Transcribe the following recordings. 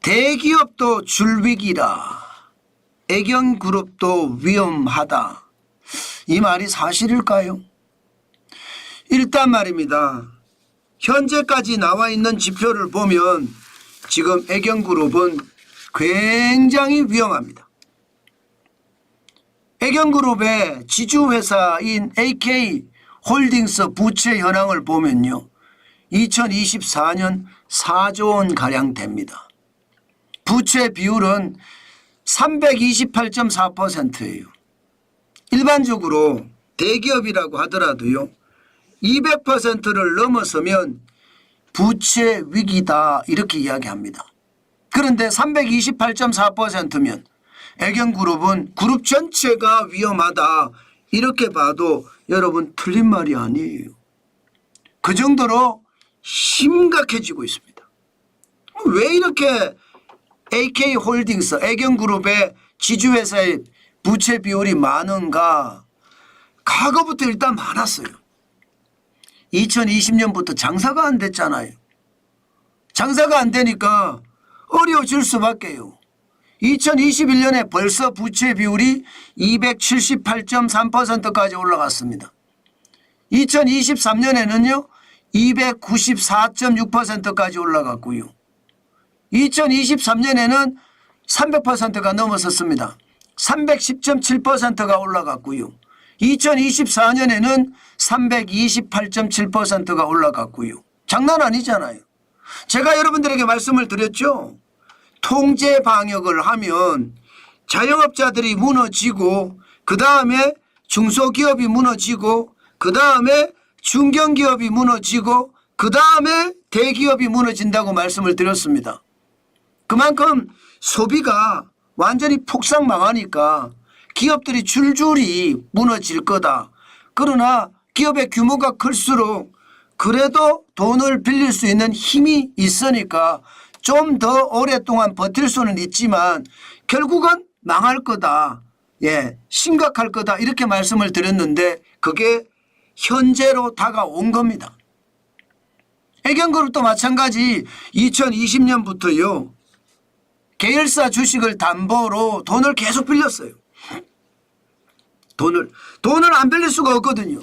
대기업도 줄위기라. 애경그룹도 위험하다. 이 말이 사실일까요? 일단 말입니다. 현재까지 나와 있는 지표를 보면 지금 애경그룹은 굉장히 위험합니다. 애경그룹의 지주회사인 AK홀딩스 부채 현황을 보면요. 2024년 4조 원가량 됩니다. 부채 비율은 328.4%예요. 일반적으로 대기업이라고 하더라도요. 200%를 넘어서면 부채 위기다 이렇게 이야기합니다. 그런데 328.4%면 애경그룹은 그룹 전체가 위험하다 이렇게 봐도 여러분 틀린 말이 아니에요. 그 정도로 심각해지고 있습니다. 왜 이렇게 AK홀딩스 애경그룹의 지주회사의 부채 비율이 많은가? 과거부터 일단 많았어요. 2020년부터 장사가 안 됐잖아요. 장사가 안 되니까 어려워질 수밖에요. 2021년에 벌써 부채 비율이 278.3%까지 올라갔습니다. 2023년에는요 294.6%까지 올라갔고요. 2023년에는 300%가 넘어섰습니다. 310.7%가 올라갔고요. 2024년에는 328.7%가 올라갔고요. 장난 아니잖아요. 제가 여러분들에게 말씀을 드렸죠. 통제 방역을 하면 자영업자들이 무너지고 그 다음에 중소기업이 무너지고 그 다음에 중견기업이 무너지고 그 다음에 대기업이 무너진다고 말씀을 드렸습니다. 그만큼 소비가 완전히 폭삭 망하니까 기업들이 줄줄이 무너질 거다. 그러나 기업의 규모가 클수록 그래도 돈을 빌릴 수 있는 힘이 있으니까 좀 더 오랫동안 버틸 수는 있지만 결국은 망할 거다. 예, 심각할 거다. 이렇게 말씀을 드렸는데 그게 현재로 다가온 겁니다. 애경그룹도 마찬가지 2020년부터요. 계열사 주식을 담보로 돈을 계속 빌렸어요. 돈을 안 빌릴 수가 없거든요.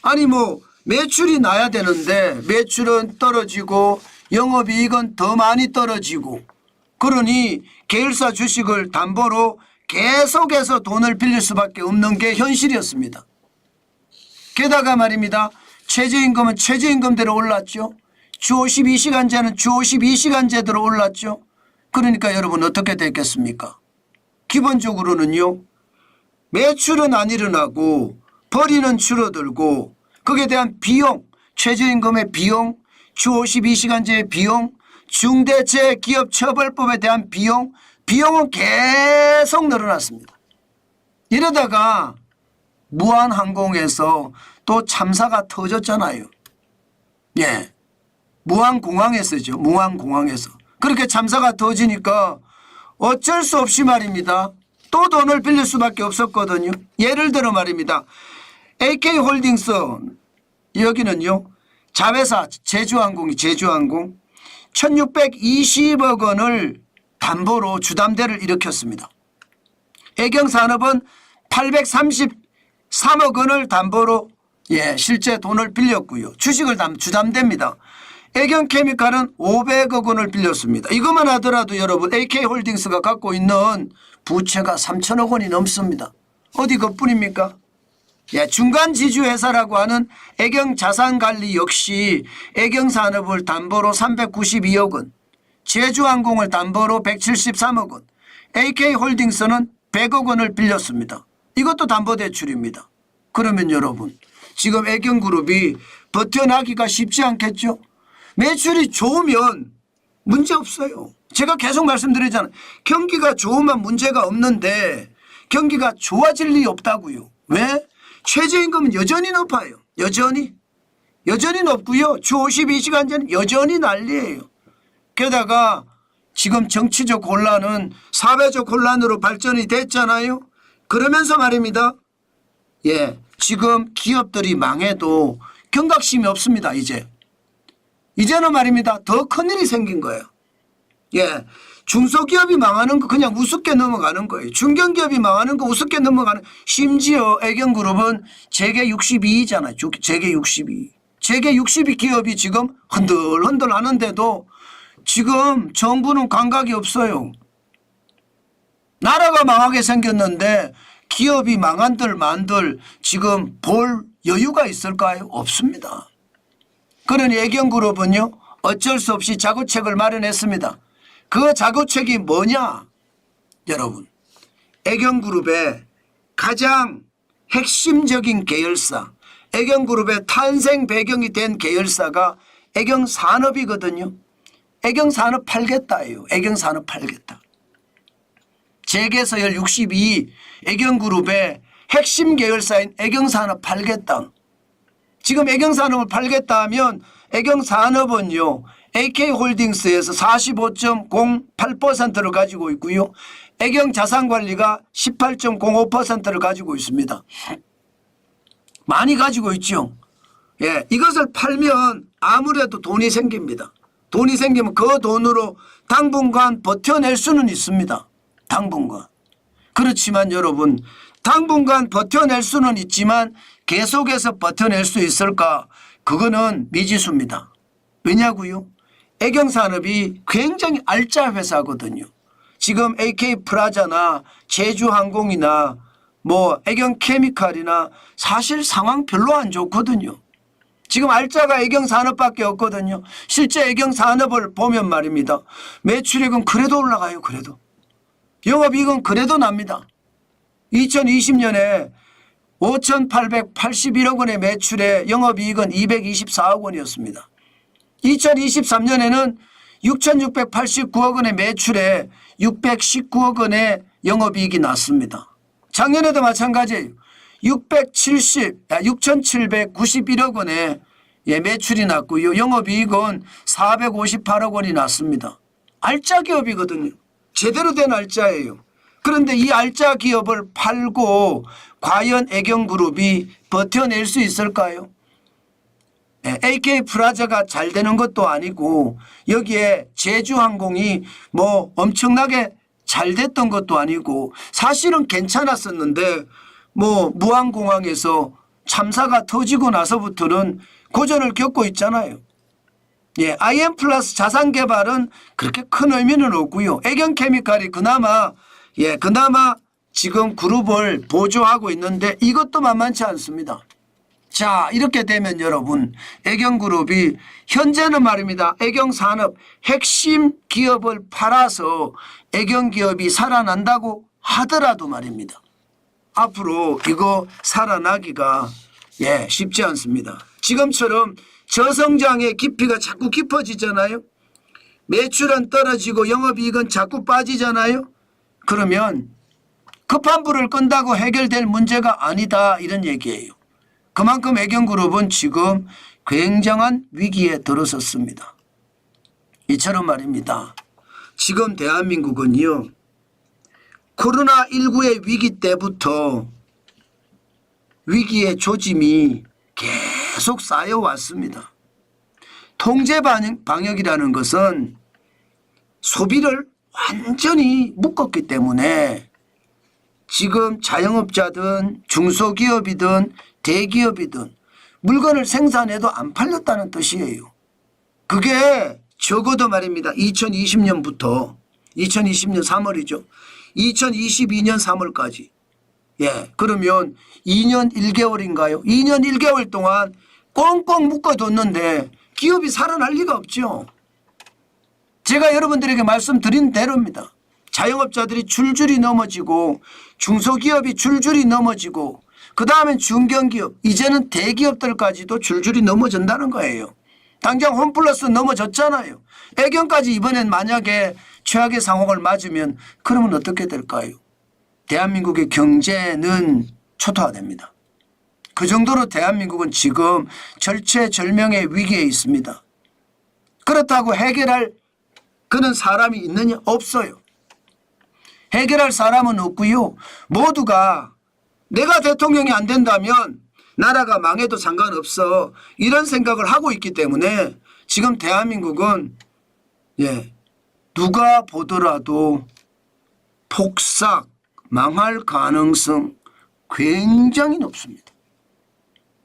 아니 뭐 매출이 나야 되는데 매출은 떨어지고 영업이익은 더 많이 떨어지고 그러니 계열사 주식을 담보로 계속해서 돈을 빌릴 수밖에 없는 게 현실이었습니다. 게다가 말입니다. 최저임금은 최저임금대로 올랐죠. 주 52시간제는 주 52시간제대로 올랐죠. 그러니까 여러분 어떻게 됐겠습니까? 기본적으로는요. 매출은 안 일어나고 벌이는 줄어들고 거기에 대한 비용, 최저임금의 비용, 주 52시간제의 비용, 중대재해기업처벌법에 대한 비용은 계속 늘어났습니다. 이러다가 무한항공에서 또 참사가 터졌잖아요. 예, 무한공항에서죠. 무한공항에서. 그렇게 참사가 터지니까 어쩔 수 없이 말입니다. 또 돈을 빌릴 수밖에 없었거든요. 예를 들어 말입니다. AK홀딩스 여기는요. 자회사 제주항공 1620억 원을 담보로 주담대를 일으켰습니다. 애경산업은 833억 원을 담보로 실제 돈을 빌렸고요. 주식을 주담대입니다. 애경케미칼은 500억 원을 빌렸습니다. 이것만 하더라도 여러분 AK홀딩스가 갖고 있는 부채가 3천억 원이 넘습니다. 어디 그뿐입니까? 중간 지주회사라고 하는 애경자산관리 역시 애경산업을 담보로 392억 원, 제주항공을 담보로 173억 원, AK홀딩스는 100억 원을 빌렸습니다. 이것도 담보대출입니다. 그러면 여러분 지금 애경그룹이 버텨나기가 쉽지 않겠죠? 매출이 좋으면 문제 없어요. 제가 계속 말씀드리잖아요. 경기가 좋으면 문제가 없는데 경기가 좋아질 리 없다고요. 왜? 최저임금은 여전히 높아요. 여전히 높고요. 주 52시간제는 여전히 난리예요. 게다가 지금 정치적 혼란은 사회적 혼란으로 발전이 됐잖아요. 그러면서 말입니다. 지금 기업들이 망해도 경각심이 없습니다. 이제는 말입니다. 더 큰일이 생긴 거예요. 예. 중소기업이 망하는 거 그냥 우습게 넘어가는 거예요. 중견기업이 망하는 거 우습게 넘어가는. 심지어 애경그룹은 재계 62위잖아요. 재계 62위. 재계 62 기업이 지금 흔들흔들 하는데도 지금 정부는 감각이 없어요. 나라가 망하게 생겼는데 기업이 망한들 만들 지금 볼 여유가 있을까요? 없습니다. 그러니 애경그룹은요 어쩔 수 없이 자구책을 마련했습니다. 그 자구책이 뭐냐? 여러분, 애경그룹의 가장 핵심적인 계열사, 애경그룹의 탄생 배경이 된 계열사가 애경산업이거든요. 애경산업 팔겠다예요. 애경산업 팔겠다. 재계서열 62 애경그룹의 핵심 계열사인 애경산업 팔겠다. 지금 애경산업을 팔겠다 하면 애경산업은요 AK홀딩스에서 45.08%를 가지고 있고요. 애경자산관리가 18.05%를 가지고 있습니다. 많이 가지고 있죠. 예, 이것을 팔면 아무래도 돈이 생깁니다. 돈이 생기면 그 돈으로 당분간 버텨낼 수는 있습니다. 당분간. 그렇지만 여러분 당분간 버텨낼 수는 있지만 계속해서 버텨낼 수 있을까? 그거는 미지수입니다. 왜냐고요? 애경산업이 굉장히 알짜 회사거든요. 지금 AK플라자나 제주항공이나 뭐 애경케미칼이나 사실 상황 별로 안 좋거든요. 지금 알짜가 애경산업밖에 없거든요. 실제 애경산업을 보면 말입니다. 매출액은 그래도 올라가요. 그래도. 영업이익은 그래도 납니다. 2020년에 5,881억 원의 매출에 영업이익은 224억 원이었습니다. 2023년에는 6,689억 원의 매출에 619억 원의 영업이익이 났습니다. 작년에도 마찬가지예요. 6,791억 원의 매출이 났고요. 영업이익은 458억 원이 났습니다. 알짜 기업이거든요. 제대로 된 알짜예요. 그런데 이 알짜 기업을 팔고 과연 애경그룹이 버텨낼 수 있을까요? AK플라자가 잘 되는 것도 아니고 여기에 제주항공이 뭐 엄청나게 잘 됐던 것도 아니고 사실은 괜찮았었는데 뭐 무안공항에서 참사가 터지고 나서부터는 고전을 겪고 있잖아요. 예, IM플러스 자산개발은 그렇게 큰 의미는 없고요. 애경케미칼이 그나마 지금 그룹을 보조하고 있는데 이것도 만만치 않습니다. 자, 이렇게 되면 여러분 애경그룹이 현재는 말입니다. 애경산업 핵심 기업을 팔아서 애경기업이 살아난다고 하더라도 말입니다. 앞으로 이거 살아나기가 쉽지 않습니다. 지금처럼 저성장의 깊이가 자꾸 깊어지잖아요. 매출은 떨어지고 영업이익은 자꾸 빠지잖아요. 그러면 급한 불을 끈다고 해결될 문제가 아니다 이런 얘기예요. 그만큼 애경그룹은 지금 굉장한 위기에 들어섰습니다. 이처럼 말입니다. 지금 대한민국은요. 코로나19의 위기 때부터 위기의 조짐이 계속 쌓여왔습니다. 통제 방역이라는 것은 소비를 완전히 묶었기 때문에 지금 자영업자든 중소기업이든 대기업이든 물건을 생산해도 안 팔렸다는 뜻이에요. 그게 적어도 말입니다. 2020년부터 2020년 3월이죠. 2022년 3월까지. 그러면 2년 1개월인가요? 2년 1개월 동안 꽁꽁 묶어뒀는데 기업이 살아날 리가 없죠. 제가 여러분들에게 말씀드린 대로입니다. 자영업자들이 줄줄이 넘어지고 중소기업이 줄줄이 넘어지고 그다음엔 중견기업 이제는 대기업들까지도 줄줄이 넘어진다는 거예요. 당장 홈플러스 넘어졌잖아요. 애경까지 이번엔 만약에 최악의 상황을 맞으면 그러면 어떻게 될까요? 대한민국의 경제는 초토화됩니다. 그 정도로 대한민국은 지금 절체절명의 위기에 있습니다. 그렇다고 해결할 그런 사람이 있느냐? 없어요. 해결할 사람은 없고요. 모두가 내가 대통령이 안 된다면 나라가 망해도 상관없어 이런 생각을 하고 있기 때문에 지금 대한민국은 누가 보더라도 폭삭 망할 가능성 굉장히 높습니다.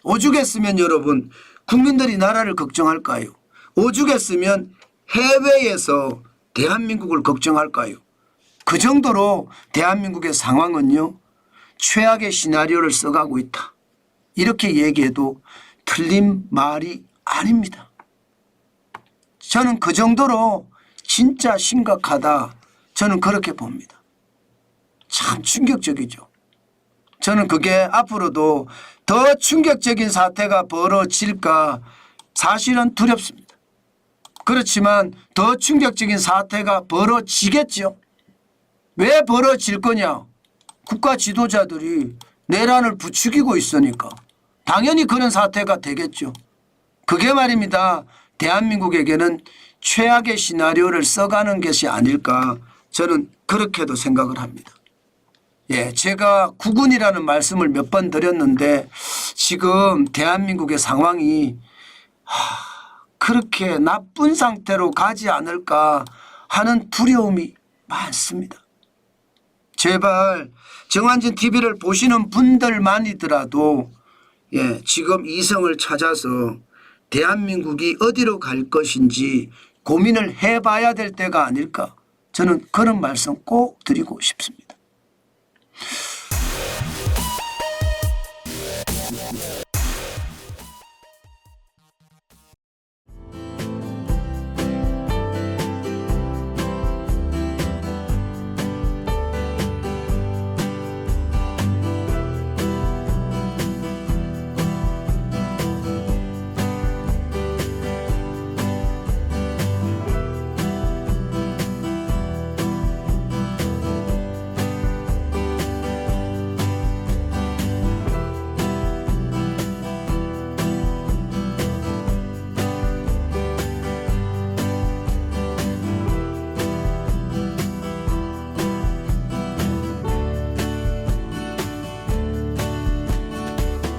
오죽했으면 여러분 국민들이 나라를 걱정할까요? 오죽했으면 해외에서 대한민국을 걱정할까요? 그 정도로 대한민국의 상황은요 최악의 시나리오를 써가고 있다. 이렇게 얘기해도 틀린 말이 아닙니다. 저는 그 정도로 진짜 심각하다. 저는 그렇게 봅니다. 참 충격적이죠. 저는 그게 앞으로도 더 충격적인 사태가 벌어질까 사실은 두렵습니다. 그렇지만 더 충격적인 사태가 벌어지겠죠. 왜 벌어질 거냐? 국가 지도자들이 내란을 부추기고 있으니까 당연히 그런 사태가 되겠죠. 그게 말입니다. 대한민국에게는 최악의 시나리오를 써가는 것이 아닐까 저는 그렇게도 생각을 합니다. 예, 제가 국군이라는 말씀을 몇 번 드렸는데 지금 대한민국의 상황이 그렇게 나쁜 상태로 가지 않을까 하는 두려움이 많습니다. 제발 정한진 TV를 보시는 분들만이더라도 예, 지금 이성을 찾아서 대한민국이 어디로 갈 것인지 고민을 해봐야 될 때가 아닐까 저는 그런 말씀 꼭 드리고 싶습니다.